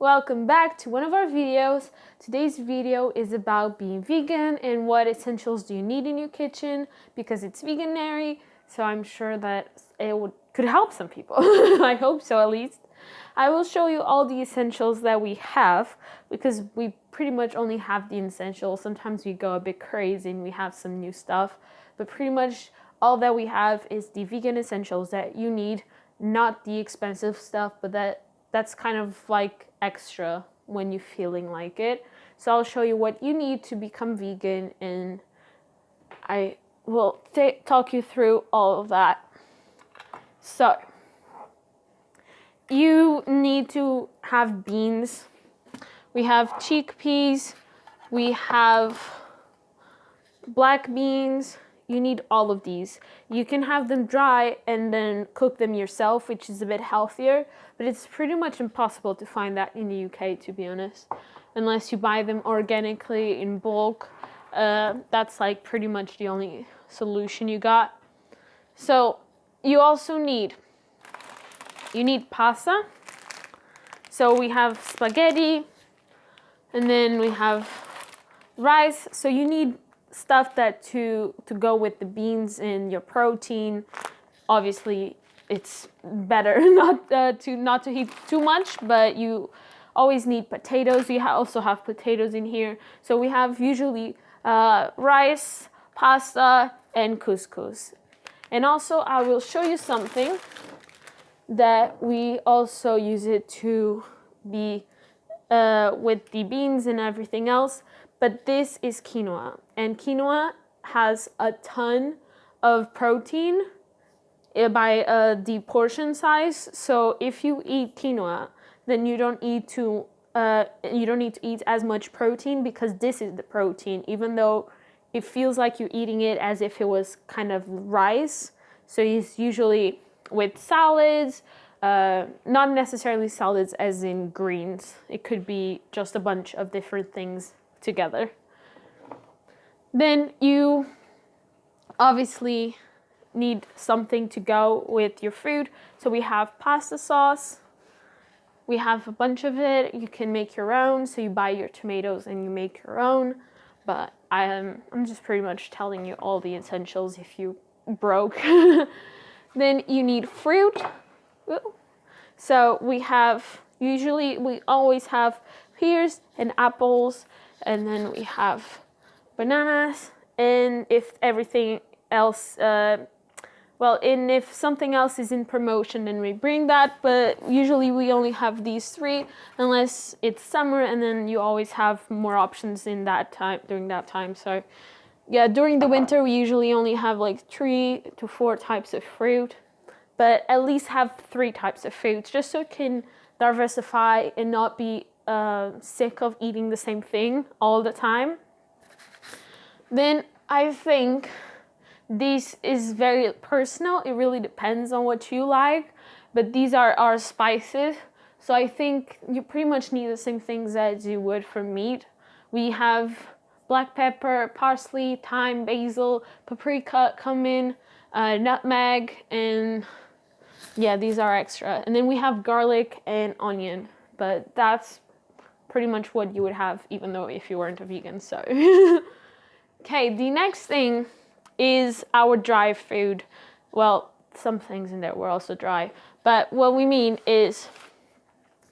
Welcome back to one of our videos. Today's video is about being vegan and what essentials do you need in your kitchen because it's veganary. So I'm sure that could help some people. I hope so, at least. I will show you all the essentials that we have because we pretty much only have the essentials. Sometimes we go a bit crazy and we have some new stuff, but pretty much all that we have is the vegan essentials that you need, not the expensive stuff, but that's kind of like extra when you're feeling like it. So I'll show you what you need to become vegan, and I will talk you through all of that. So you need to have beans. We have chickpeas. We have black beans. You need all of these. You can have them dry and then cook them yourself, which is a bit healthier, but it's pretty much impossible to find that in the UK, to be honest, unless you buy them organically in bulk. That's like pretty much the only solution you got. So you also need pasta. So we have spaghetti, and then we have rice. So you need stuff that to go with the beans and your protein. Obviously, it's better not to eat too much, but you always need potatoes. We also have potatoes in here. So we have usually rice, pasta, and couscous. And also, I will show you something that we also use it to be with the beans and everything else. But this is quinoa, and quinoa has a ton of protein by the portion size. So if you eat quinoa, then you don't need to eat as much protein, because this is the protein, even though it feels like you're eating it as if it was kind of rice. So it's usually with salads, not necessarily salads as in greens. It could be just a bunch of different things together. Then you obviously need something to go with your food. So we have pasta sauce. We have a bunch of it. You can make your own. So you buy your tomatoes and you make your own. But I'm just pretty much telling you all the essentials if you broke. Then you need fruit. So we always have pears and apples, and then we have bananas, and if everything else, and if something else is in promotion, then we bring that, but usually we only have these three, unless it's summer, and then you always have more options during that time. So yeah, during the winter, we usually only have like 3 to 4 types of fruit, but at least have 3 types of fruits, just so it can diversify and not be sick of eating the same thing all the time. Then I think this is very personal. It really depends on what you like, but these are our spices. So I think you pretty much need the same things as you would for meat. We have black pepper, parsley, thyme, basil, paprika, cumin, nutmeg, and yeah, these are extra. And then we have garlic and onion, but that's pretty much what you would have even though if you weren't a vegan. So okay, the next thing is our dry food. Well, some things in there were also dry, but what we mean is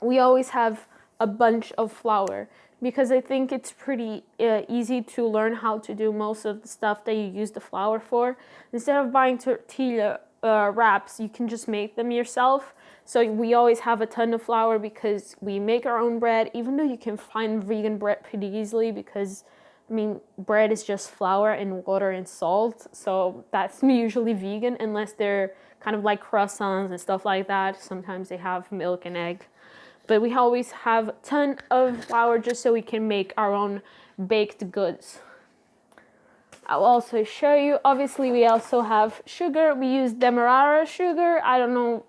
we always have a bunch of flour, because I think it's pretty easy to learn how to do most of the stuff that you use the flour for. Instead of buying tortilla wraps, you can just make them yourself. So we always have a ton of flour because we make our own bread, even though you can find vegan bread pretty easily, because I mean, bread is just flour and water and salt. So that's usually vegan, unless they're kind of like croissants and stuff like that. Sometimes they have milk and egg. But we always have a ton of flour just so we can make our own baked goods. I'll also show you, obviously we also have sugar. We use Demerara sugar. I don't know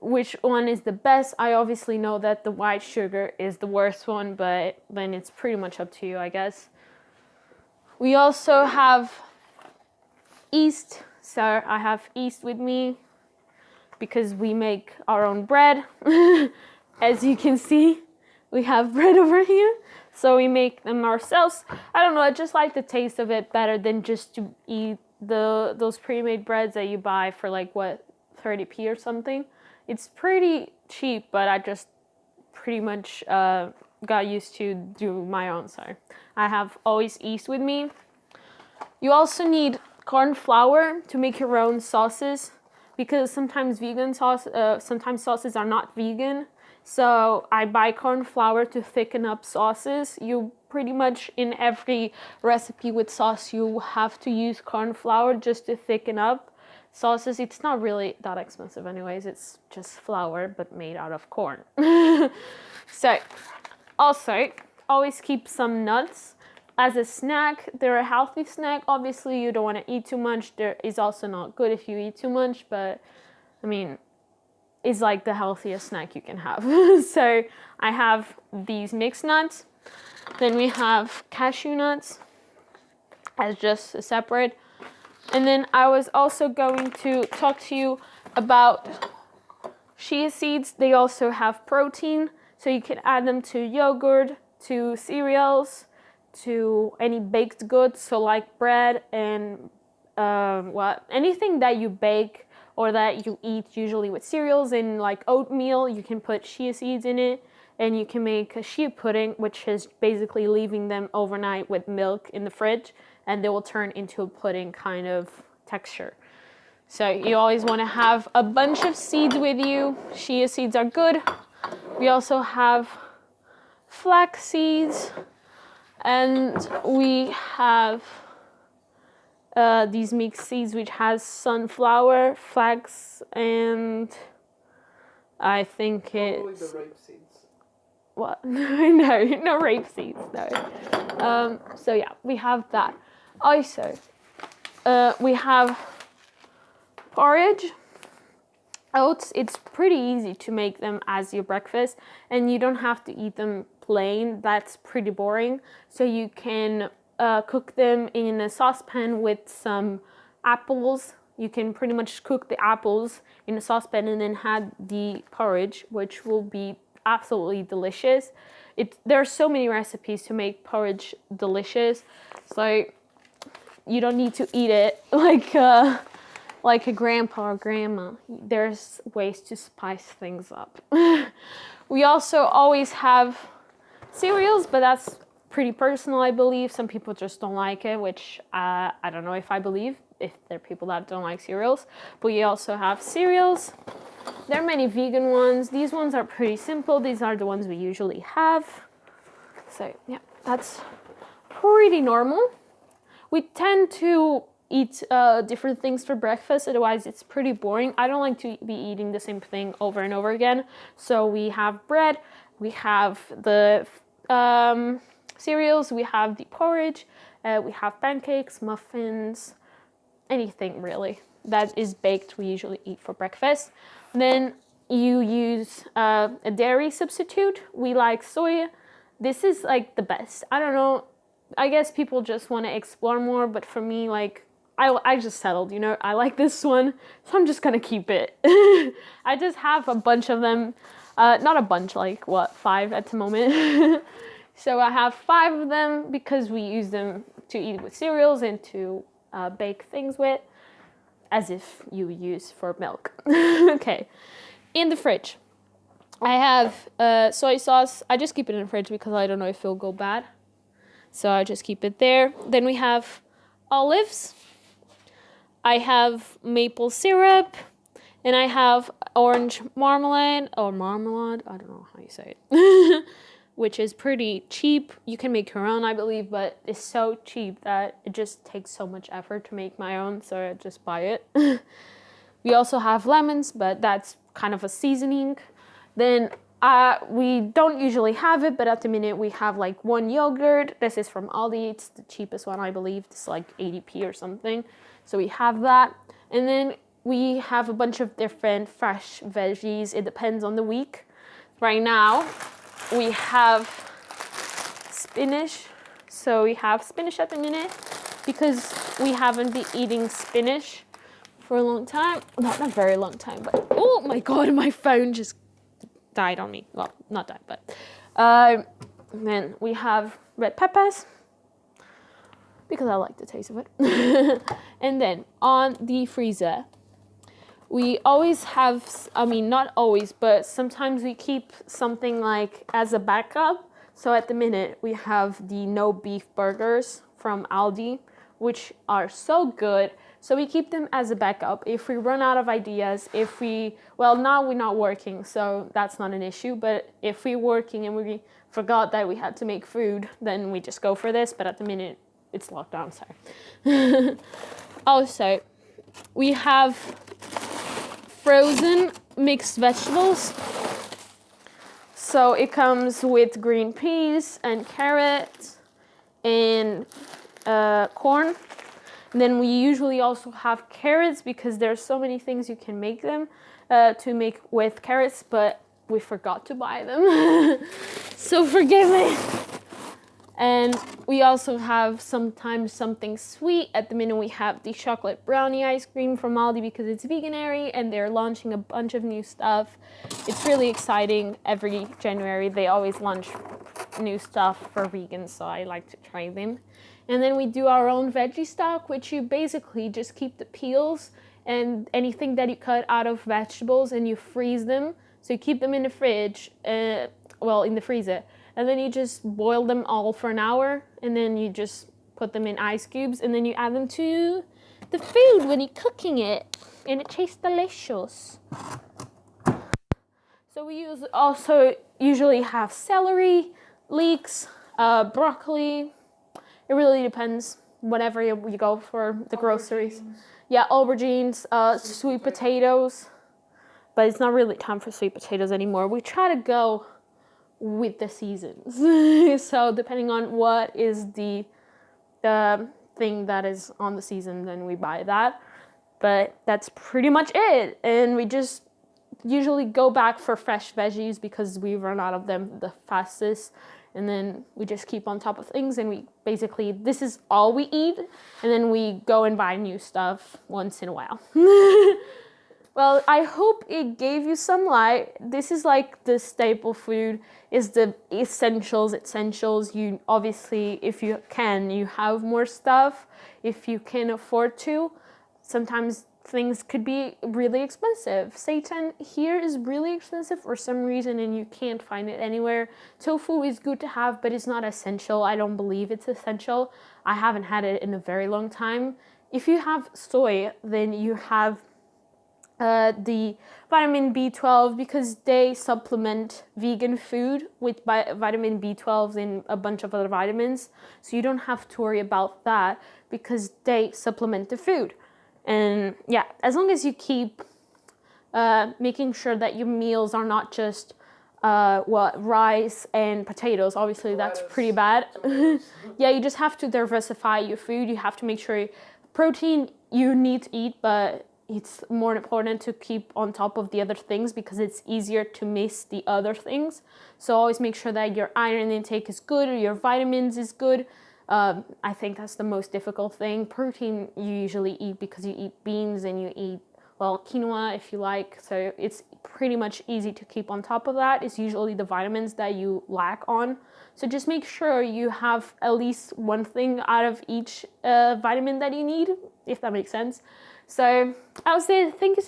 which one is the best. I obviously know that the white sugar is the worst one, but then it's pretty much up to you, I guess. We also have yeast. So I have yeast with me because we make our own bread, as you can see. we have bread over here. So we make them ourselves. I don't know, I just like the taste of it better than just to eat those pre-made breads that you buy for like what, 30p or something. It's pretty cheap, but I just pretty much got used to do my own. So I have always yeast with me. You also need corn flour to make your own sauces, because sometimes sometimes sauces are not vegan. So I buy corn flour to thicken up sauces. You pretty much in every recipe with sauce, you have to use corn flour just to thicken up sauces. It's not really that expensive anyways. It's just flour, but made out of corn. So also always keep some nuts as a snack. They're a healthy snack. Obviously you don't want to eat too much. There is also not good if you eat too much, but I mean, is like the healthiest snack you can have. So I have these mixed nuts. Then we have cashew nuts as just separate. And then I was also going to talk to you about chia seeds. They also have protein, so you can add them to yogurt, to cereals, to any baked goods, so like bread and anything that you bake or that you eat usually with cereals, and like oatmeal, you can put chia seeds in it, and you can make a chia pudding, which is basically leaving them overnight with milk in the fridge, and they will turn into a pudding kind of texture. So you always want to have a bunch of seeds with you. Chia seeds are good. We also have flax seeds, and we have these mixed seeds, which has sunflower, flax, and I think it's the rape seeds. What? No rape seeds. No. So yeah, we have that. Also, we have porridge oats. It's pretty easy to make them as your breakfast, and you don't have to eat them plain. That's pretty boring. So you can cook them in a saucepan with some apples. You can pretty much cook the apples in a saucepan and then add the porridge, which will be absolutely delicious. There are so many recipes to make porridge delicious, so you don't need to eat it like a grandpa or grandma. There's ways to spice things up. We also always have cereals, but that's pretty personal, I believe. Some people just don't like it, which I don't know if I believe, if there are people that don't like cereals. But we also have cereals. There are many vegan ones. These ones are pretty simple. These are the ones we usually have. So yeah, that's pretty normal. We tend to eat different things for breakfast, otherwise it's pretty boring. I don't like to be eating the same thing over and over again. So we have bread, we have the cereals, we have the porridge, we have pancakes, muffins, anything really that is baked we usually eat for breakfast. Then you use a dairy substitute. We like soy. This is like the best. I don't know, I guess people just want to explore more, but for me, like, I just settled, you know, I like this one, so I'm just gonna keep it. I just have a bunch of them, not a bunch, like what, 5 at the moment. So I have 5 of them because we use them to eat with cereals and to bake things with, as if you use for milk. Okay, in the fridge, I have soy sauce. I just keep it in the fridge because I don't know if it'll go bad. So I just keep it there. Then we have olives. I have maple syrup, and I have orange marmalade, I don't know how you say it, which is pretty cheap. You can make your own, I believe, but it's so cheap that it just takes so much effort to make my own, so I just buy it. We also have lemons, but that's kind of a seasoning. Then we don't usually have it, but at the minute we have like one yogurt. This is from Aldi. It's the cheapest one, I believe. It's like 80p or something. So we have that. And then we have a bunch of different fresh veggies. It depends on the week. Right now, we have spinach. So we have spinach at the minute because we haven't been eating spinach for a long time. Not a very long time, but oh my God, my phone just died on me. Well, not died, but Then we have red peppers, because I like the taste of it. And then on the freezer, we always have, I mean, not always, but sometimes we keep something like as a backup. So at the minute, we have the no beef burgers from Aldi, which are so good. So we keep them as a backup. If we run out of ideas, well, now we're not working, so that's not an issue. But if we're working and we forgot that we had to make food, then we just go for this. But at the minute, it's locked down, sorry. Also, we have frozen mixed vegetables. So it comes with green peas and carrots and corn. And then we usually also have carrots because there's so many things you can make them to make with carrots, but we forgot to buy them. So forgive me. And we also have sometimes something sweet. At the minute we have the chocolate brownie ice cream from Aldi because it's veganary and they're launching a bunch of new stuff. It's really exciting. Every January they always launch new stuff for vegans, so I like to try them. And then we do our own veggie stock, which you basically just keep the peels and anything that you cut out of vegetables and you freeze them. So you keep them in the fridge, in the freezer. And then you just boil them all for an hour, and then you just put them in ice cubes, and then you add them to the food when you're cooking it, and it tastes delicious. So we also usually have celery, leeks, broccoli. It really depends, whatever you go for the groceries. Yeah, aubergines, sweet potatoes, but it's not really time for sweet potatoes anymore. We try to go with the seasons. So depending on what is the thing that is on the season, then we buy that. But that's pretty much it. And we just usually go back for fresh veggies because we run out of them the fastest. And then we just keep on top of things, and we basically, this is all we eat, and then we go and buy new stuff once in a while. Well, I hope it gave you some light. This is like the staple food, is the essentials. You obviously, if you can, you have more stuff. If you can afford to, sometimes things could be really expensive. Seitan here is really expensive for some reason and you can't find it anywhere. Tofu is good to have, but it's not essential. I don't believe it's essential. I haven't had it in a very long time. If you have soy, then you have the vitamin B12 because they supplement vegan food with vitamin B12 and a bunch of other vitamins. So you don't have to worry about that because they supplement the food. And yeah, as long as you keep making sure that your meals are not just rice and potatoes. Obviously, that's pretty bad. Yeah, you just have to diversify your food. You have to make sure protein you need to eat, but it's more important to keep on top of the other things because it's easier to miss the other things. So always make sure that your iron intake is good or your vitamins is good. I think that's the most difficult thing. Protein you usually eat because you eat beans and you eat, quinoa if you like. So it's pretty much easy to keep on top of that. It's usually the vitamins that you lack on. So just make sure you have at least one thing out of each vitamin that you need, if that makes sense. So I would say thank you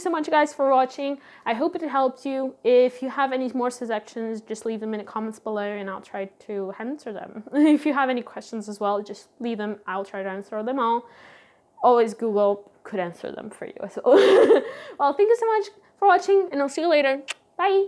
so much guys for watching. I hope it helped you. If you have any more suggestions, just leave them in the comments below and I'll try to answer them. If you have any questions as well, just leave them. I'll try to answer them all. Always Google could answer them for you as well. Well, thank you so much for watching and I'll see you later. Bye.